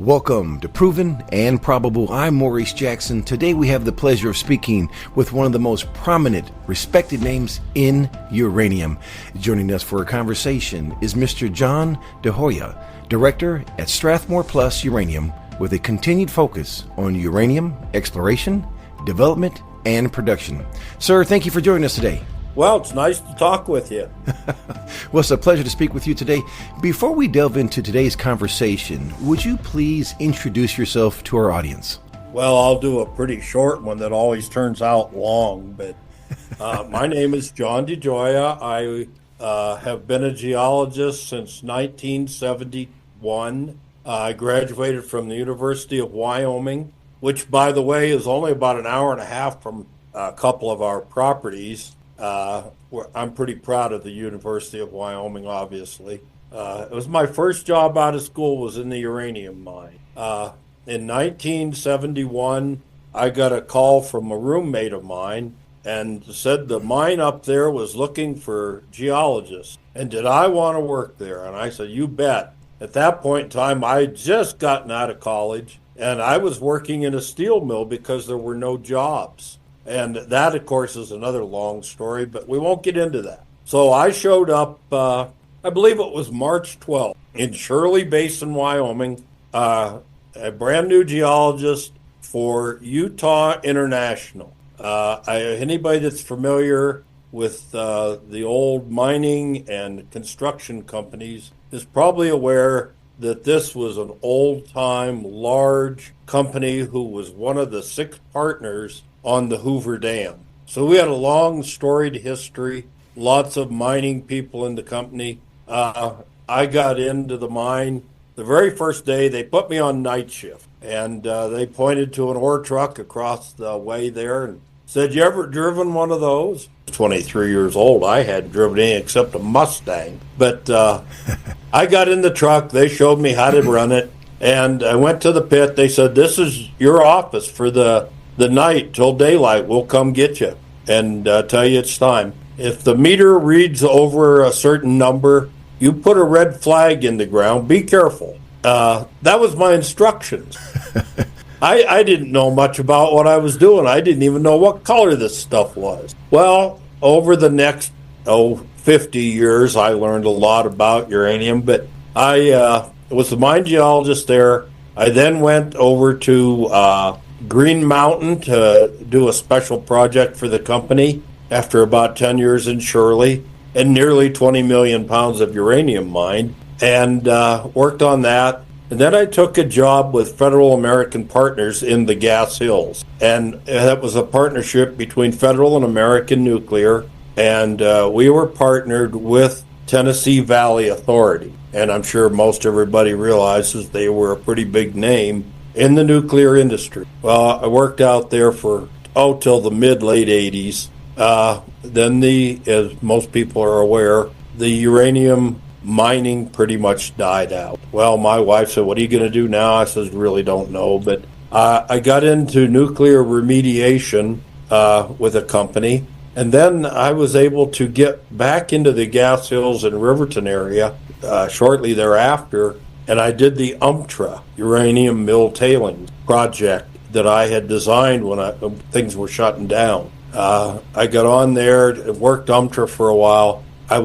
Welcome to Proven and Probable. I'm Maurice Jackson. Today we have the pleasure of speaking with one of the most prominent, respected names in uranium. Joining us for a conversation is Mr. John Dejoia, Director at Strathmore Plus Uranium, with a continued focus on uranium exploration, development, and production. Sir, thank you for joining us today. Well, it's nice to talk with you. Well, it's a pleasure to speak with you today. Before we delve into today's conversation, would you please introduce yourself to our audience? Well, I'll do a pretty short one that always turns out long, but my name is John Dejoia. I have been a geologist since 1971. I graduated from the University of Wyoming, which, by the way, is only about an hour and a half from a couple of our properties. I'm pretty proud of the University of Wyoming, obviously. It was my first job out of school was in the uranium mine. In 1971, I got a call from a roommate of mine and said the mine up there was looking for geologists. And did I want to work there? And I said, you bet. At that point in time, I had just gotten out of college, and I was working in a steel mill because there were no jobs. And that, of course, is another long story, but we won't get into that. So I showed up, I believe it was March 12th, in Shirley Basin, Wyoming, a brand new geologist for Utah International. Anybody that's familiar with the old mining and construction companies is probably aware that this was an old-time, large company who was one of the 6 partners on the Hoover Dam. So we had a long storied history, lots of mining people in the company. I got into the mine the very first day. They put me on night shift, and they pointed to an ore truck across the way there and said, you ever driven one of those? 23 years old. I hadn't driven any except a Mustang. But I got in the truck. They showed me how to run it, and I went to the pit. They said, this is your office for the night till daylight. We'll come get you and tell you it's time. If the meter reads over a certain number, you put a red flag in the ground. Be careful. That was my instructions. I didn't know much about what I was doing. I didn't even know what color this stuff was. Well, over the next 50 years, I learned a lot about uranium, but I was the mine geologist there. I then went over to Green Mountain to do a special project for the company after about 10 years in Shirley and nearly 20 million pounds of uranium mined, and worked on that. And then I took a job with Federal American Partners in the Gas Hills, and that was a partnership between Federal and American Nuclear, and we were partnered with Tennessee Valley Authority, and I'm sure most everybody realizes they were a pretty big name in the nuclear industry. Well, I worked out there for, till the mid-late 80s. Then as most people are aware, the uranium mining pretty much died out. Well, my wife said, what are you going to do now? I said, really don't know. But I got into nuclear remediation with a company. And then I was able to get back into the Gas Hills and Riverton area shortly thereafter. And I did the UMTRA, Uranium Mill Tailings project that I had designed when things were shutting down. I got on there, worked UMTRA for a while. I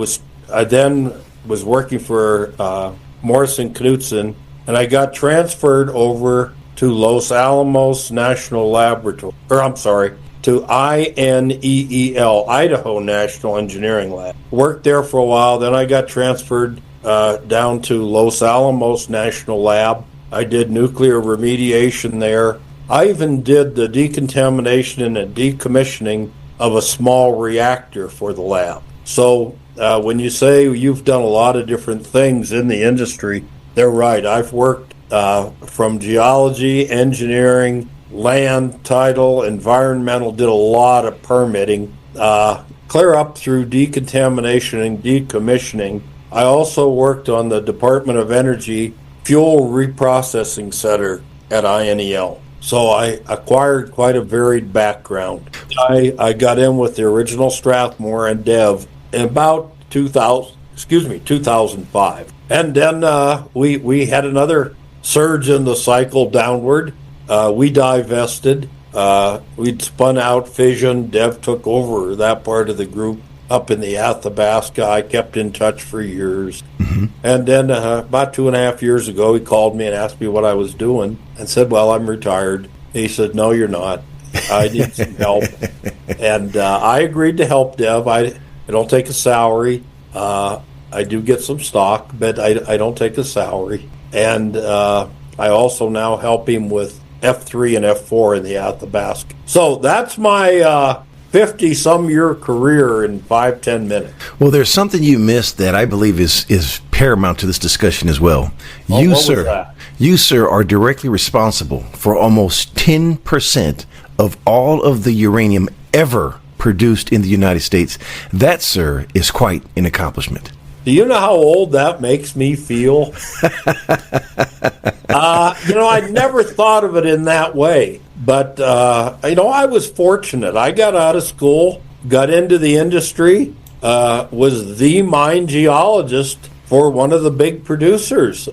then was working for Morrison Knudsen, and I got transferred over to Los Alamos National Laboratory, to INEEL, Idaho National Engineering Lab. Worked there for a while, then I got transferred down to Los Alamos National Lab. I did nuclear remediation there. I even did the decontamination and decommissioning of a small reactor for the lab. So when you say you've done a lot of different things in the industry, they're right. I've worked from geology, engineering, land, title, environmental, did a lot of permitting, clear up through decontamination and decommissioning. I also worked on the Department of Energy Fuel Reprocessing Center at INEL. So I acquired quite a varied background. I got in with the original Strathmore and Dev in about 2005. And then we had another surge in the cycle downward, we divested. We'd spun out Fission. Dev took over that part of the group up in the Athabasca. I kept in touch for years. And then about 2.5 years ago, he called me and asked me what I was doing and said, well, I'm retired. He said, no, you're not. I need some help. And I agreed to help Dev. I don't take a salary. I do get some stock, but I don't take a salary. And I also now help him with F3 and F4 in the Athabasca. So that's my 50-some-year career in 5-10 minutes. Well, there's something you missed that I believe is paramount to this discussion as well. Oh, what was that? You, sir, are directly responsible for almost 10% of all of the uranium ever produced in the United States. That, sir, is quite an accomplishment. Do you know how old that makes me feel? I never thought of it in that way. But, I was fortunate. I got out of school, got into the industry, was the mine geologist for one of the big producers,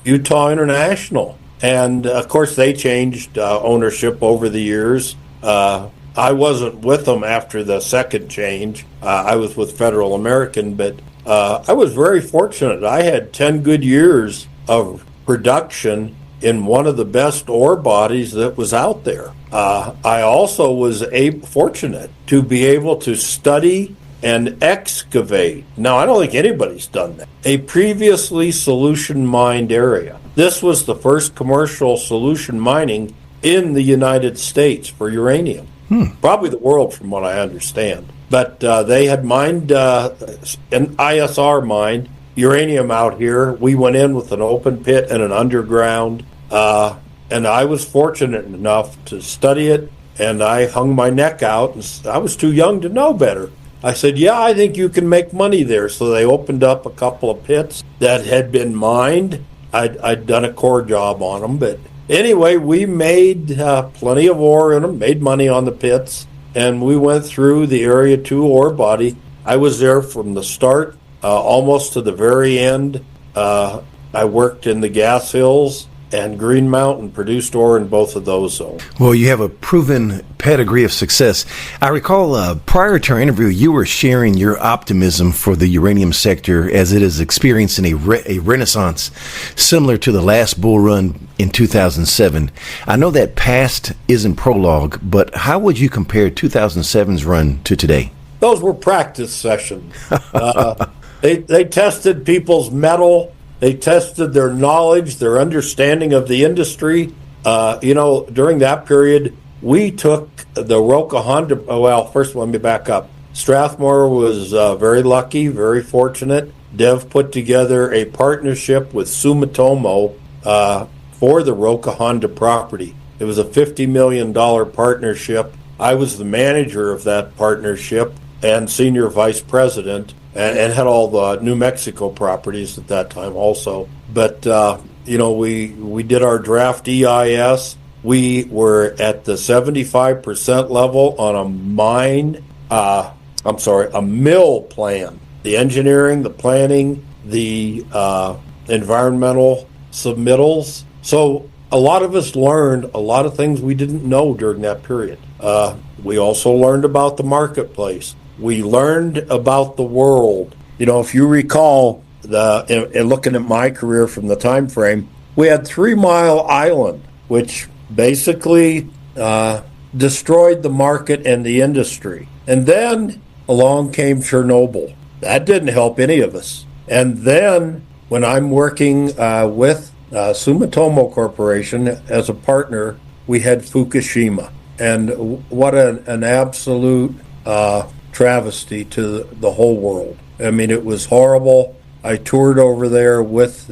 Utah International. And, of course, they changed ownership over the years. I wasn't with them after the second change. I was with Federal American, but I was very fortunate. I had 10 good years of production in one of the best ore bodies that was out there. I also was fortunate to be able to study and excavate. Now, I don't think anybody's done that. A previously solution mined area. This was the first commercial solution mining in the United States for uranium. Probably the world, from what I understand. But they had mined, an ISR mined uranium out here. We went in with an open pit and an underground. And I was fortunate enough to study it, and I hung my neck out. And I was too young to know better. I said, yeah, I think you can make money there. So they opened up a couple of pits that had been mined. I'd done a core job on them. But anyway, we made plenty of ore in them, made money on the pits. And we went through the Area 2 ore body. I was there from the start, almost to the very end. I worked in the Gas Hills and Green Mountain, produced ore in both of those zones. Well, you have a proven pedigree of success. I recall prior to our interview, you were sharing your optimism for the uranium sector as it is experiencing a renaissance similar to the last bull run in 2007. I know that past isn't prologue, but how would you compare 2007's run to today? Those were practice sessions. They tested people's mettle. They tested their knowledge, their understanding of the industry. During that period, we took the Roca Honda. Well, first let me back up. Strathmore was very lucky, very fortunate. Dev put together a partnership with Sumitomo for the Roca Honda property. It was a $50 million partnership. I was the manager of that partnership and senior vice president. And had all the New Mexico properties at that time also. But, we did our draft EIS. We were at the 75% level on a mill plan. The engineering, the planning, the environmental submittals. So a lot of us learned a lot of things we didn't know during that period. We also learned about the marketplace. We learned about the world. If you recall, in looking at my career from the time frame, we had 3 Mile Island, which basically destroyed the market and the industry. And then along came Chernobyl. That didn't help any of us. And then when I'm working with Sumitomo Corporation as a partner, we had Fukushima. And what an absolute travesty to the whole world. I mean, it was horrible. I toured over there with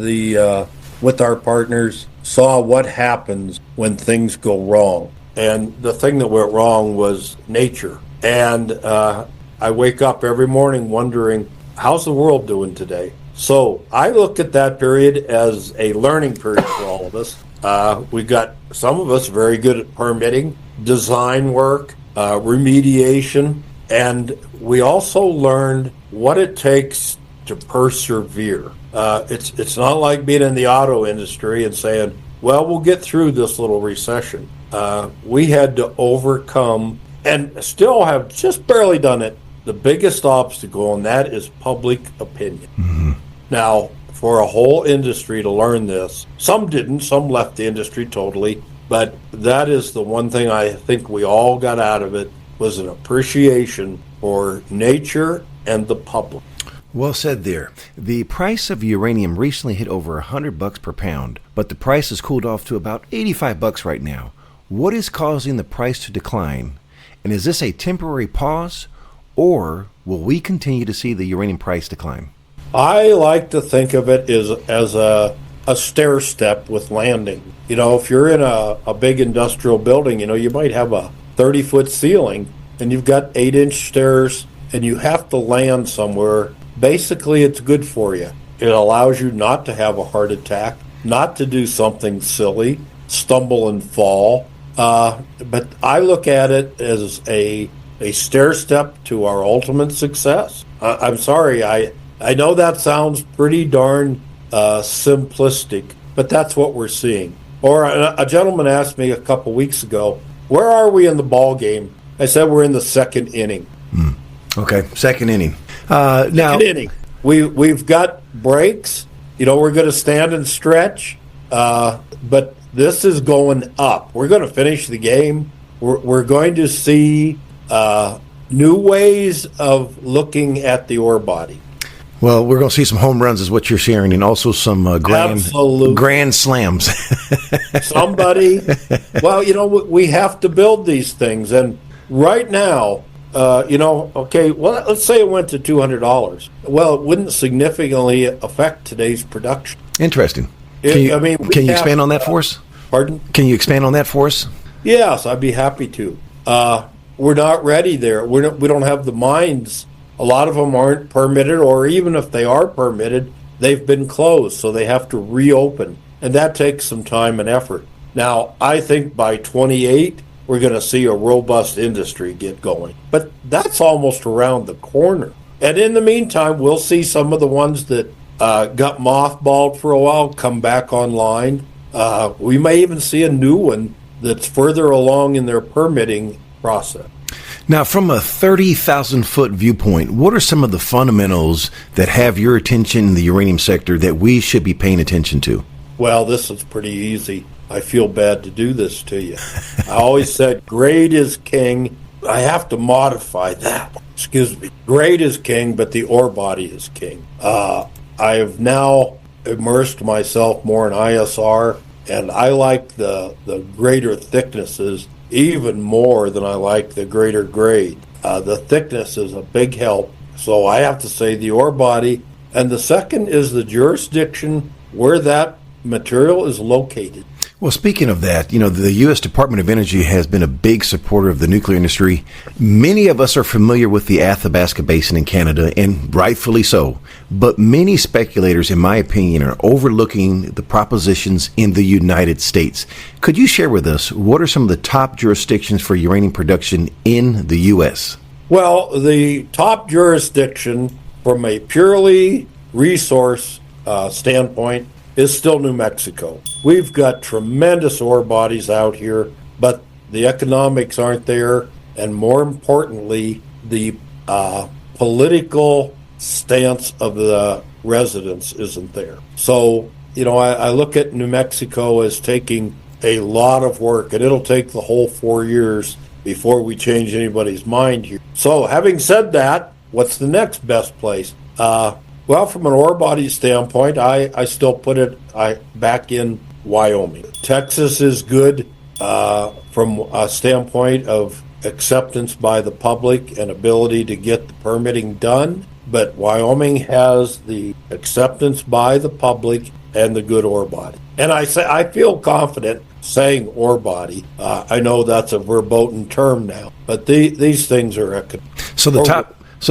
our partners, saw what happens when things go wrong. And the thing that went wrong was nature. And I wake up every morning wondering, how's the world doing today? So I look at that period as a learning period for all of us. We got some of us very good at permitting, design work, remediation, and we also learned what it takes to persevere. It's not like being in the auto industry and saying, well, we'll get through this little recession. We had to overcome, and still have just barely done it, the biggest obstacle, and that is public opinion. Mm-hmm. Now, for a whole industry to learn this, some didn't, some left the industry totally, but that is the one thing I think we all got out of it, was an appreciation for nature and the public. Well said there. The price of uranium recently hit over $100 per pound, but the price has cooled off to about $85 right now. What is causing the price to decline? And is this a temporary pause, or will we continue to see the uranium price decline? I like to think of it as a stair step with landing. You know, if you're in a big industrial building, you know, you might have a 30-foot ceiling and you've got 8-inch stairs and you have to land somewhere. Basically, it's good for you. It allows you not to have a heart attack, not to do something silly, stumble and fall. But I look at it as a stair step to our ultimate success. I'm sorry, I know that sounds pretty darn simplistic, but that's what we're seeing. Or a gentleman asked me a couple weeks ago, where are we in the ball game? I said we're in the second inning. Okay, second inning. Second inning. We've got breaks. You know, we're going to stand and stretch, but this is going up. We're going to finish the game. We're going to see new ways of looking at the ore body. Well, we're going to see some home runs is what you're sharing, and also some grand slams. Somebody, well, you know, we have to build these things. And right now, you know, okay, well, let's say it went to $200. Well, it wouldn't significantly affect today's production. Interesting. Can you expand on that for us? Pardon? Can you expand on that for us? Yes, I'd be happy to. We're not ready there. We don't have the mines. A lot of them aren't permitted, or even if they are permitted, they've been closed, so they have to reopen. And that takes some time and effort. Now, I think by 28, we're going to see a robust industry get going. But that's almost around the corner. And in the meantime, we'll see some of the ones that got mothballed for a while come back online. We may even see a new one that's further along in their permitting process. Now, from a 30,000-foot viewpoint, what are some of the fundamentals that have your attention in the uranium sector that we should be paying attention to? Well, this is pretty easy. I feel bad to do this to you. I always said grade is king. I have to modify that. Excuse me. Grade is king, but the ore body is king. I have now immersed myself more in ISR, and I like the greater thicknesses even more than I like the greater grade. The thickness is a big help. So I have to say the ore body. And the second is the jurisdiction where that material is located. Well, speaking of that, you know, the U.S. Department of Energy has been a big supporter of the nuclear industry. Many of us are familiar with the Athabasca Basin in Canada, and rightfully so. But many speculators, in my opinion, are overlooking the propositions in the United States. Could you share with us what are some of the top jurisdictions for uranium production in the U.S.? Well, the top jurisdiction from a purely resource standpoint is still New Mexico. We've got tremendous ore bodies out here, but the economics aren't there, and more importantly, the political stance of the residents isn't there. So, you know, I look at New Mexico as taking a lot of work, and it'll take the whole 4 years before we change anybody's mind here. So, having said that, what's the next best place? Well, from an ore body standpoint, I still put it back in Wyoming. Texas is good from a standpoint of acceptance by the public and ability to get the permitting done, but Wyoming has the acceptance by the public and the good ore body. And I feel confident saying ore body. I know that's a verboten term now, but these things are So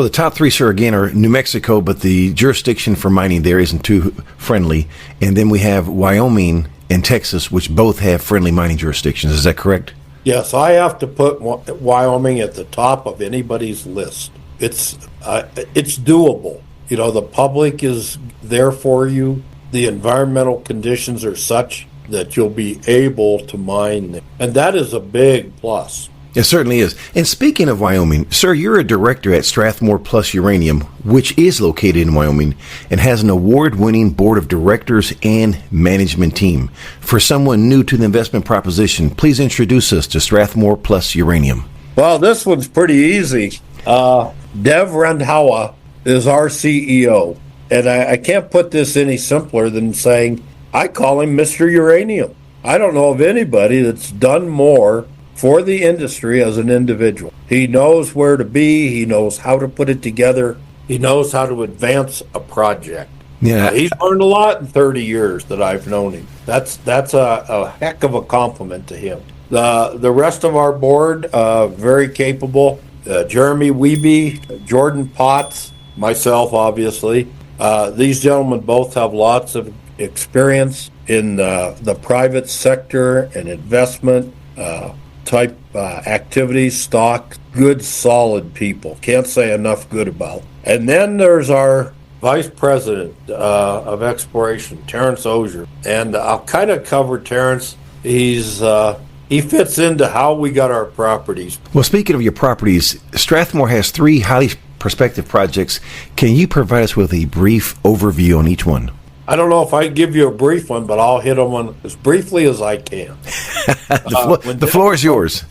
the top three, sir, again, are New Mexico, but the jurisdiction for mining there isn't too friendly. And then we have Wyoming and Texas, which both have friendly mining jurisdictions. Is that correct? Yes, I have to put Wyoming at the top of anybody's list. It's doable. The public is there for you. The environmental conditions are such that you'll be able to mine them. And that is a big plus. It certainly is. And speaking of Wyoming, sir, you're a director at Strathmore Plus Uranium, which is located in Wyoming and has an award-winning board of directors and management team. For someone new to the investment proposition, please introduce us to Strathmore Plus Uranium. Well, this one's pretty easy. Dev Randhawa is our CEO. And I can't put this any simpler than saying I call him Mr. Uranium. I don't know of anybody that's done more for the industry as an individual. He knows where to be. He knows how to put it together. He knows how to advance a project. Yeah, He's learned a lot in 30 years that I've known him. That's a heck of a compliment to him. The rest of our board, very capable. Jeremy Wiebe, Jordan Potts, myself, obviously. These gentlemen both have lots of experience in the private sector and investment type activities, stock, good, solid people. Can't say enough good about. And then there's our Vice President of Exploration, Terrence Osier. And I'll kind of cover Terrence. He fits into how we got our properties. Well, speaking of your properties, Strathmore has 3 highly prospective projects. Can you provide us with a brief overview on each one? I don't know if I can give you a brief one, but I'll hit them on as briefly as I can. The floor is yours.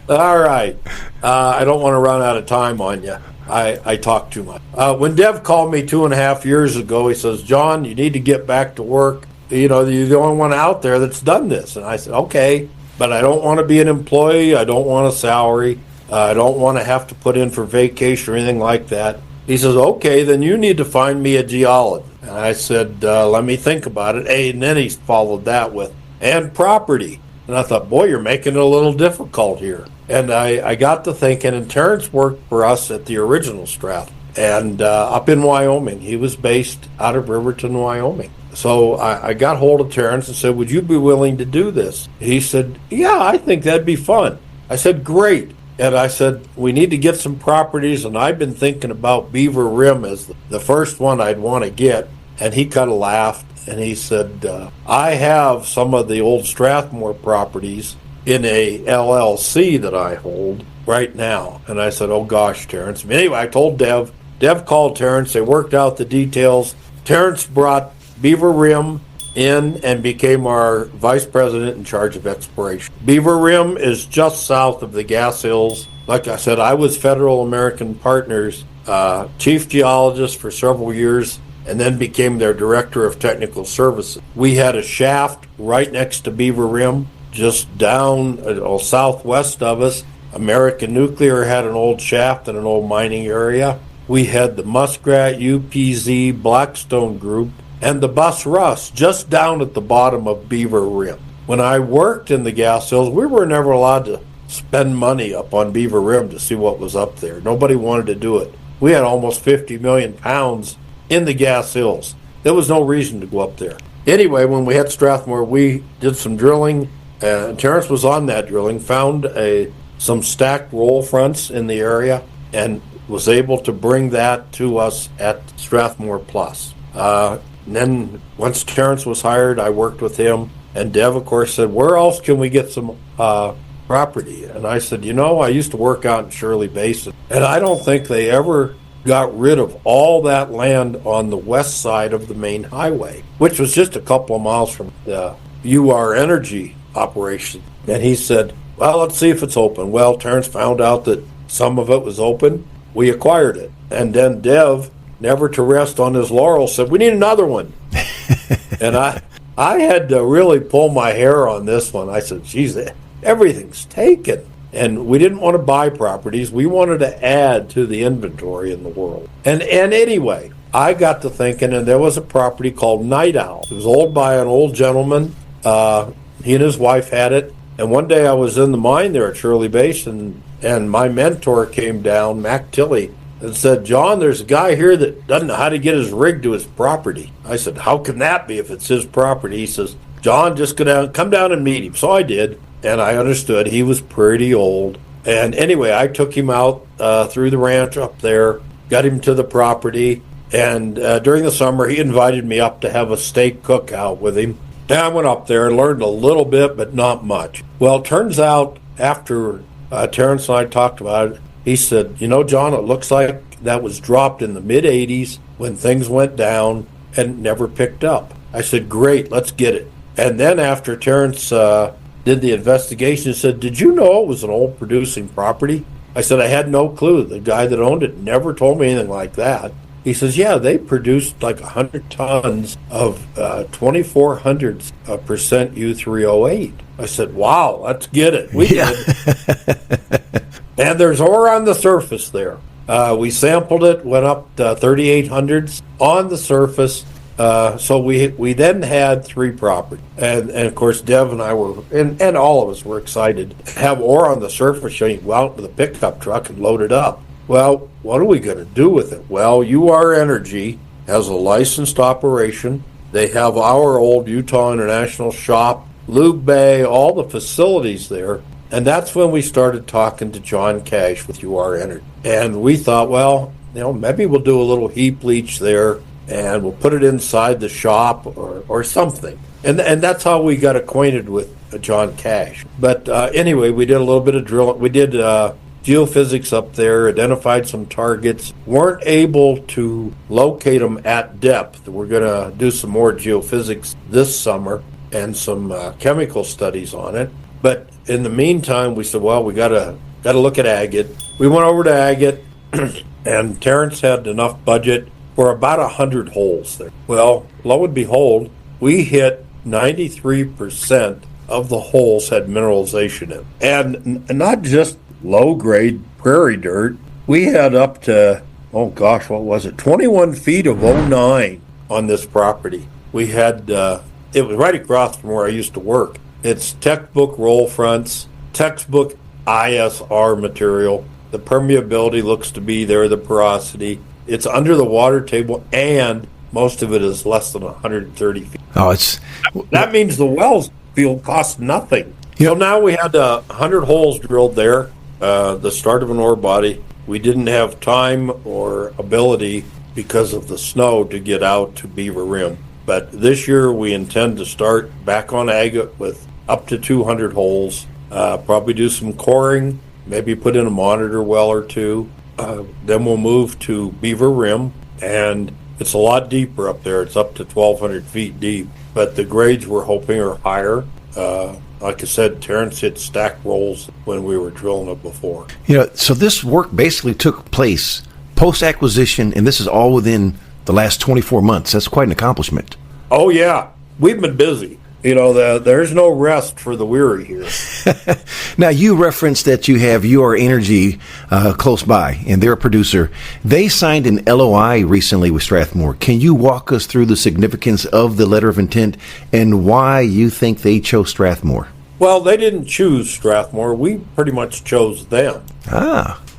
All right. I don't want to run out of time on you. I talk too much. When Dev called me 2.5 years ago, he says, John, you need to get back to work. You're the only one out there that's done this. And I said, okay, but I don't want to be an employee. I don't want a salary. I don't want to have to put in for vacation or anything like that. He says, okay, then you need to find me a geologist. And I said, let me think about it. And then he followed that with, and property. And I thought, boy, you're making it a little difficult here. And I got to thinking, and Terrence worked for us at the original Strath and up in Wyoming. He was based out of Riverton, Wyoming. So I got hold of Terrence and said, would you be willing to do this? He said, yeah, I think that'd be fun. I said, great. And I said, we need to get some properties, and I've been thinking about Beaver Rim as the first one I'd want to get. And he kind of laughed, and he said, I have some of the old Strathmore properties in a LLC that I hold right now. And I said, oh, gosh, Terrence. Anyway, I told Dev. Dev called Terrence. They worked out the details. Terrence brought Beaver Rim in and became our vice president in charge of exploration. Beaver Rim is just south of the Gas Hills. Like I said, I was Federal American Partners chief geologist for several years and then became their director of technical services. We had a shaft right next to Beaver Rim, just down southwest of us. American Nuclear had an old shaft in an old mining area. We had the Muskrat, UPZ, Blackstone Group, and the Bus Russ just down at the bottom of Beaver Rim. When I worked in the Gas Hills, we were never allowed to spend money up on Beaver Rim to see what was up there. Nobody wanted to do it. We had almost 50 million pounds in the Gas Hills. There was no reason to go up there. Anyway, when we had Strathmore, we did some drilling. Terrence was on that drilling, found some stacked roll fronts in the area, and was able to bring that to us at Strathmore Plus. And then once Terrence was hired, I worked with him. And Dev, of course, said, where else can we get some property? And I said, I used to work out in Shirley Basin. And I don't think they ever got rid of all that land on the west side of the main highway, which was just a couple of miles from the UR Energy operation. And he said, well, let's see if it's open. Well, Terrence found out that some of it was open. We acquired it. And then Dev, never to rest on his laurels, said, we need another one. And I had to really pull my hair on this one. I said, geez, everything's taken. And we didn't want to buy properties. We wanted to add to the inventory in the world. And anyway, I got to thinking, and there was a property called Night Owl. It was owned by an old gentleman. He and his wife had it. And one day I was in the mine there at Shirley Basin, and my mentor came down, Mac Tilley, and said, John, there's a guy here that doesn't know how to get his rig to his property. I said, how can that be if it's his property? He says, John, just come down and meet him. So I did, and I understood he was pretty old. And anyway, I took him out through the ranch up there, got him to the property, And during the summer, he invited me up to have a steak cookout with him. And I went up there and learned a little bit, but not much. Well, it turns out after Terrence and I talked about it, he said, you know, John, it looks like that was dropped in the mid-'80s when things went down and never picked up. I said, great, let's get it. And then after Terrence did the investigation, he said, did you know it was an old producing property? I said, I had no clue. The guy that owned it never told me anything like that. He says, yeah, they produced like 100 tons of 2,400% U3O8. I said, wow, let's get it. We did. And there's ore on the surface there. We sampled it, went up to 3,800s on the surface. So we then had 3 properties. And of course, Dev and I were, and all of us were excited to have ore on the surface so you can go out with a pickup truck and load it up. Well, what are we going to do with it? Well, UR Energy has a licensed operation. They have our old Utah International shop, Lube Bay, all the facilities there. And that's when we started talking to John Cash with UR Energy. And we thought, well, you know, maybe we'll do a little heap leach there and we'll put it inside the shop or something. And that's how we got acquainted with John Cash. But anyway, we did a little bit of drilling. We did geophysics up there, identified some targets, weren't able to locate them at depth. We're going to do some more geophysics this summer and some chemical studies on it. But in the meantime, we said, well, we got to look at agate. We went over to agate, and Terrence had enough budget for about 100 holes there. Well, lo and behold, we hit 93% of the holes had mineralization in. And not just low-grade prairie dirt. We had up to, oh gosh, what was it, 21 feet of 09 on this property. We had, it was right across from where I used to work. It's textbook roll fronts, textbook ISR material. The permeability looks to be there, the porosity. It's under the water table, and most of it is less than 130 feet. Oh, that means the wells field cost nothing. So now we had 100 holes drilled there. The start of an ore body. We didn't have time or ability because of the snow to get out to Beaver Rim. But this year we intend to start back on agate with up to 200 holes, probably do some coring, maybe put in a monitor well or two. Then we'll move to Beaver Rim, and it's a lot deeper up there. It's up to 1,200 feet deep. But the grades we're hoping are higher. Like I said, Terrence hit stack rolls when we were drilling it before. You know, so this work basically took place post-acquisition, and this is all within the last 24 months. That's quite an accomplishment. Oh, yeah. We've been busy. You know, there's no rest for the weary here. Now, you referenced that you have UR Energy close by, and they're a producer. They signed an LOI recently with Strathmore. Can you walk us through the significance of the letter of intent and why you think they chose Strathmore? Well, they didn't choose Strathmore. We pretty much chose them.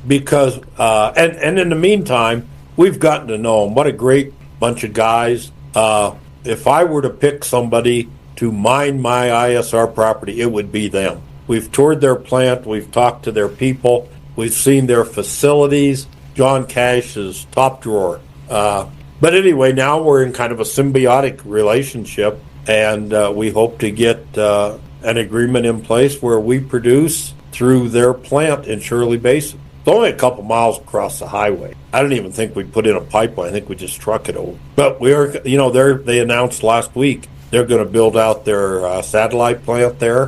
Because, and in the meantime, we've gotten to know them. What a great bunch of guys. If I were to pick somebody to mine my ISR property, it would be them. We've toured their plant. We've talked to their people. We've seen their facilities. John Cash is top drawer. But anyway, now we're in kind of a symbiotic relationship, and we hope to get an agreement in place where we produce through their plant in Shirley Basin. It's only a couple miles across the highway. I don't even think we put in a pipeline. I think we just truck it over. But we are, you know, they announced last week they're going to build out their satellite plant there,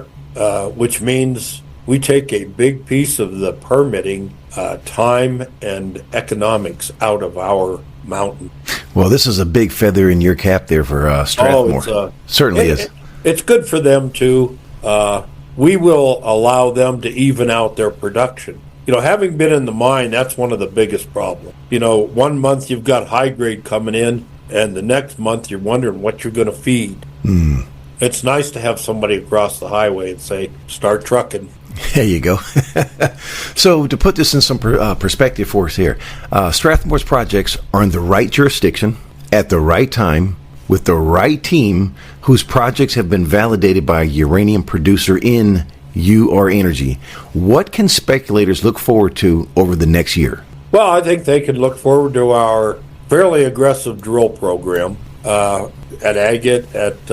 which means we take a big piece of the permitting time and economics out of our mountain. Well, this is a big feather in your cap there for Strathmore. Certainly is. It's good for them too. We will allow them to even out their production. You know, having been in the mine, that's one of the biggest problems. You know, 1 month you've got high grade coming in, and the next month you're wondering what you're going to feed. It's nice to have somebody across the highway and say, start trucking. There you go. So to put this in some perspective for us here, Strathmore's projects are in the right jurisdiction, at the right time, with the right team, whose projects have been validated by a uranium producer in UR Energy. What can speculators look forward to over the next year? Well, I think they can look forward to our fairly aggressive drill program at Agate and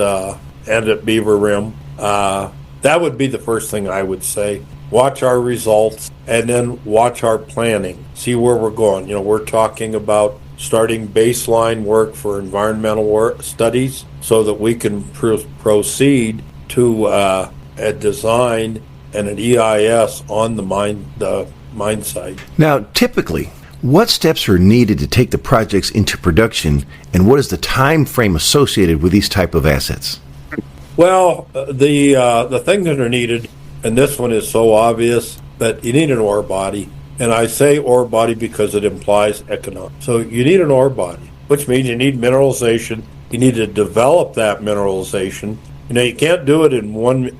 at Beaver Rim. That would be the first thing I would say. Watch our results and then watch our planning. See where we're going. We're talking about starting baseline work for environmental work studies so that we can proceed to a design and an EIS on the mine site. Now, typically, what steps are needed to take the projects into production, and what is the time frame associated with these type of assets? Well, the things that are needed, and this one is so obvious, but you need an ore body. And I say ore body because it implies economic. So you need an ore body, which means you need mineralization. You need to develop that mineralization. You can't do it in 1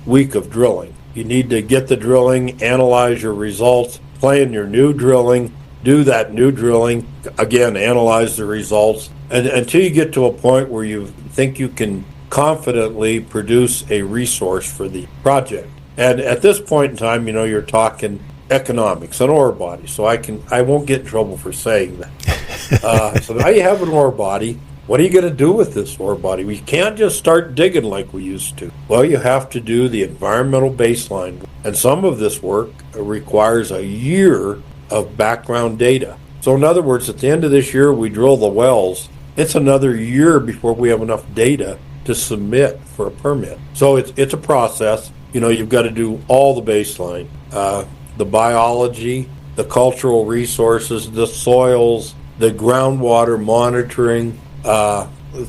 week of drilling. You need to get the drilling, analyze your results, plan your new drilling, do that new drilling, again, analyze the results, and until you get to a point where you think you can confidently produce a resource for the project. And at this point in time, you're talking economics, an ore body. So I won't get in trouble for saying that. So now you have an ore body. What are you going to do with this ore body? We can't just start digging like we used to. Well, you have to do the environmental baseline. And some of this work requires a year of background data. So in other words, at the end of this year, we drill the wells. It's another year before we have enough data to submit for a permit. So it's a process. You've got to do all the baseline. The biology, the cultural resources, the soils, the groundwater monitoring,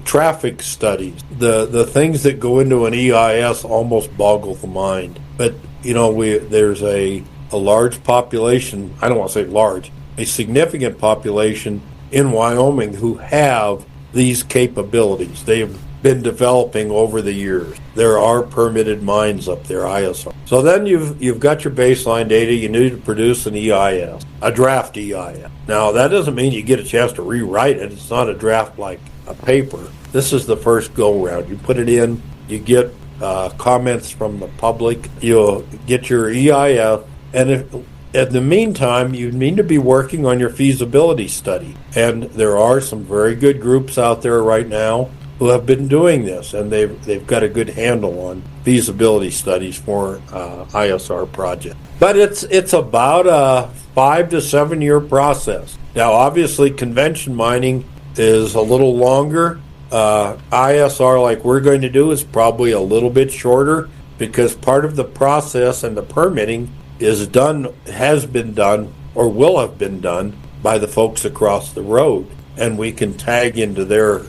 traffic studies, the things that go into an EIS almost boggle the mind. But there's a large population. I don't want to say large, a significant population in Wyoming who have these capabilities. They've been developing over the years. There are permitted mines up there, ISR. So then you've got your baseline data. You need to produce an EIS, a draft EIS. Now that doesn't mean you get a chance to rewrite it. It's not a draft like a paper. This is the first go round. You put it in, you get comments from the public, you'll get your EIS, and in the meantime, you need to be working on your feasibility study. And there are some very good groups out there right now who have been doing this, and they've got a good handle on feasibility studies for ISR projects. But it's about a 5 to 7 year process. Now, obviously, convention mining is a little longer. ISR, like we're going to do, is probably a little bit shorter because part of the process and the permitting has been done, or will have been done by the folks across the road, and we can tag into their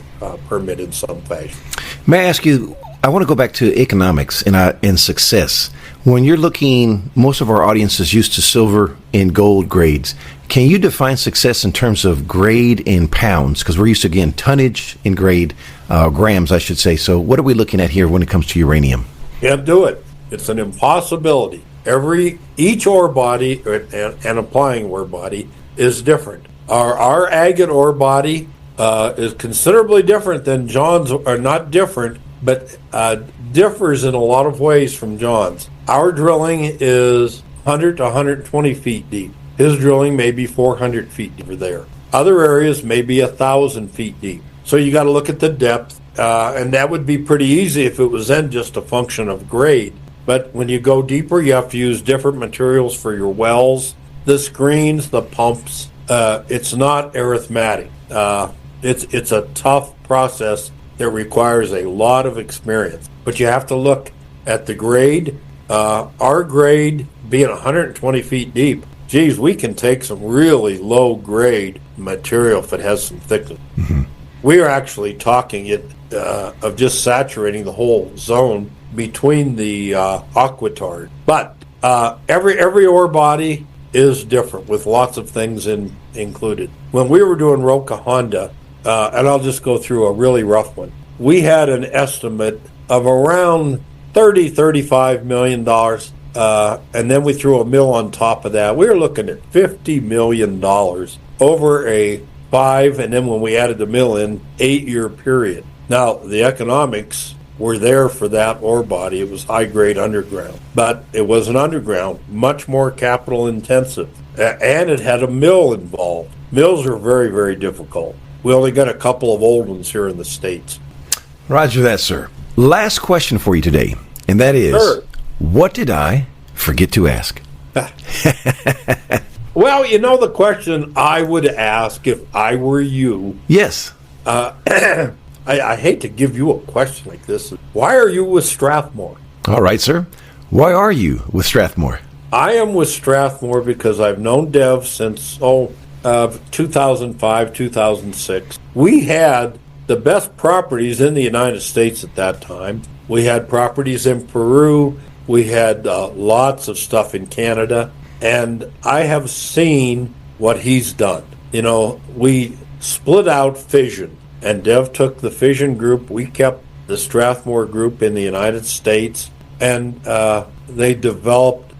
permit in some fashion. May I ask you, I want to go back to economics and success. When you're looking, most of our audience is used to silver and gold grades. Can you define success in terms of grade in pounds? Because we're used to, again, tonnage in grade, grams, I should say. So what are we looking at here when it comes to uranium? Can't do it. It's an impossibility. Each ore body and applying ore body is different. Our agate ore body is considerably different than John's, or not different, but differs in a lot of ways from John's. Our drilling is 100 to 120 feet deep. His drilling may be 400 feet deeper there. Other areas may be 1,000 feet deep. So you got to look at the depth, and that would be pretty easy if it was then just a function of grade. But when you go deeper, you have to use different materials for your wells, the screens, the pumps. It's not arithmetic. It's a tough process that requires a lot of experience. But you have to look at the grade. Our grade being 120 feet deep, geez, we can take some really low grade material if it has some thickness. Mm-hmm. We are actually talking of just saturating the whole zone between the aquitard. But every ore body is different with lots of things included. When we were doing Roca Honda, and I'll just go through a really rough one, we had an estimate of around $35 million, and then we threw a mill on top of that. We were looking at $50 million over a 5, and then when we added the mill in, 8-year period. Now, the economics were there for that ore body. It was high-grade underground, but it was an underground, much more capital intensive, and it had a mill involved. Mills are very, very difficult. We only got a couple of old ones here in the States. Roger that, sir. Last question for you today, and that is, Sure. What did I forget to ask? Well, you know the question I would ask if I were you. Yes. I hate to give you a question like this. Why are you with Strathmore? All right, sir. Why are you with Strathmore? I am with Strathmore because I've known Dev since 2005, 2006. We had the best properties in the United States at that time. We had properties in Peru. We had lots of stuff in Canada. And I have seen what he's done. You know, we split out Fission, and Dev took the Fission group. We kept the Strathmore group in the United States, and they developed,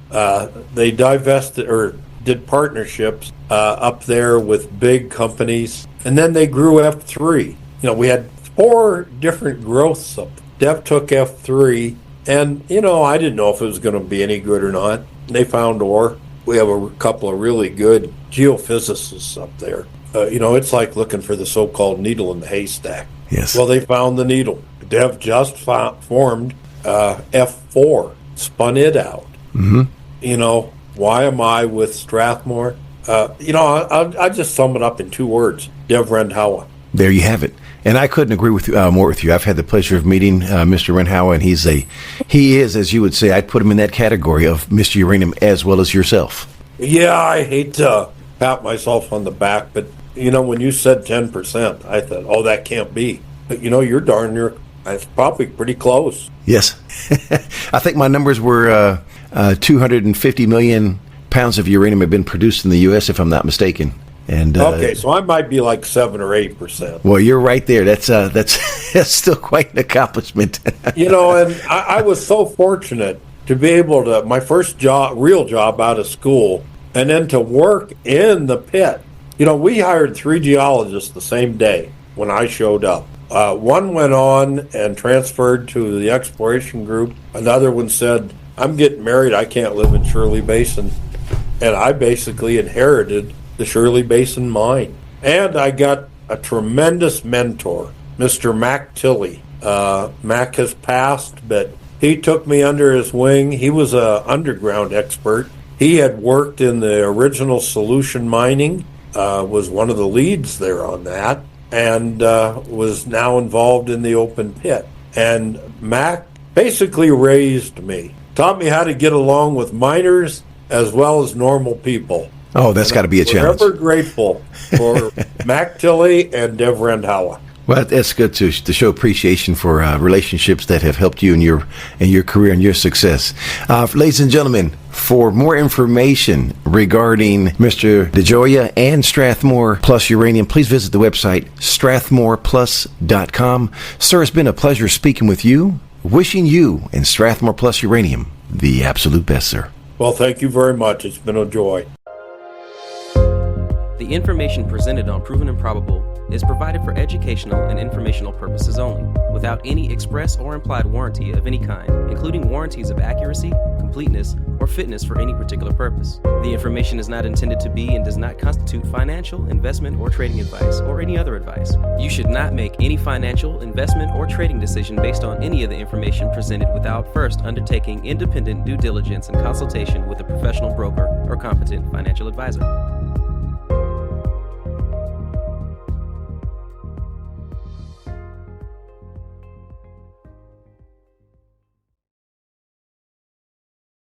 they divested or did partnerships up there with big companies, and then they grew F3. You know, we had 4 different growths up. Dev took F3, and, you know, I didn't know if it was going to be any good or not. They found ore. We have a couple of really good geophysicists up there. You know, it's like looking for the so-called needle in the haystack. Yes. Well, they found the needle. Dev just formed F4, spun it out. Mm-hmm. You know, why am I with Strathmore? You know, I'll just sum it up in 2 words. Dev Rendhauer. There you have it. And I couldn't agree with more with you. I've had the pleasure of meeting Mr. Rendhauer, and he is, as you would say, I'd put him in that category of Mr. Uranium as well as yourself. Yeah, I hate to pat myself on the back, but, you know, when you said 10%, I thought, oh, that can't be. But, you know, you're darn near, it's probably pretty close. Yes. I think my numbers were 250 million pounds of uranium have been produced in the U.S., if I'm not mistaken. And okay, so I might be like 7 or 8%. Well, you're right there. That's still quite an accomplishment. You know, and I was so fortunate to be able to, my first job, real job out of school, and then to work in the pit. You know, we hired 3 geologists the same day when I showed up. One went on and transferred to the exploration group. Another one said, I'm getting married, I can't live in Shirley Basin. And I basically inherited the Shirley Basin mine. And I got a tremendous mentor, Mr. Mac Tilley. Mac has passed, but he took me under his wing. He was an underground expert. He had worked in the original solution mining, was one of the leads there on that, and was now involved in the open pit. And Mac basically raised me, taught me how to get along with miners as well as normal people. Oh, that's got to be a challenge. I'm forever grateful for Mac Tilley and Dev Rendhauer. Well, that's good to show appreciation for relationships that have helped you in your career and your success. Ladies and gentlemen, for more information regarding Mr. Dejoia and Strathmore Plus Uranium, please visit the website strathmoreplus.com. Sir, it's been a pleasure speaking with you. Wishing you and Strathmore Plus Uranium the absolute best, sir. Well, thank you very much. It's been a joy. The information presented on Proven and Probable is provided for educational and informational purposes only, without any express or implied warranty of any kind, including warranties of accuracy, completeness, or fitness for any particular purpose. The information is not intended to be and does not constitute financial, investment, or trading advice, or any other advice. You should not make any financial, investment, or trading decision based on any of the information presented without first undertaking independent due diligence and consultation with a professional broker or competent financial advisor.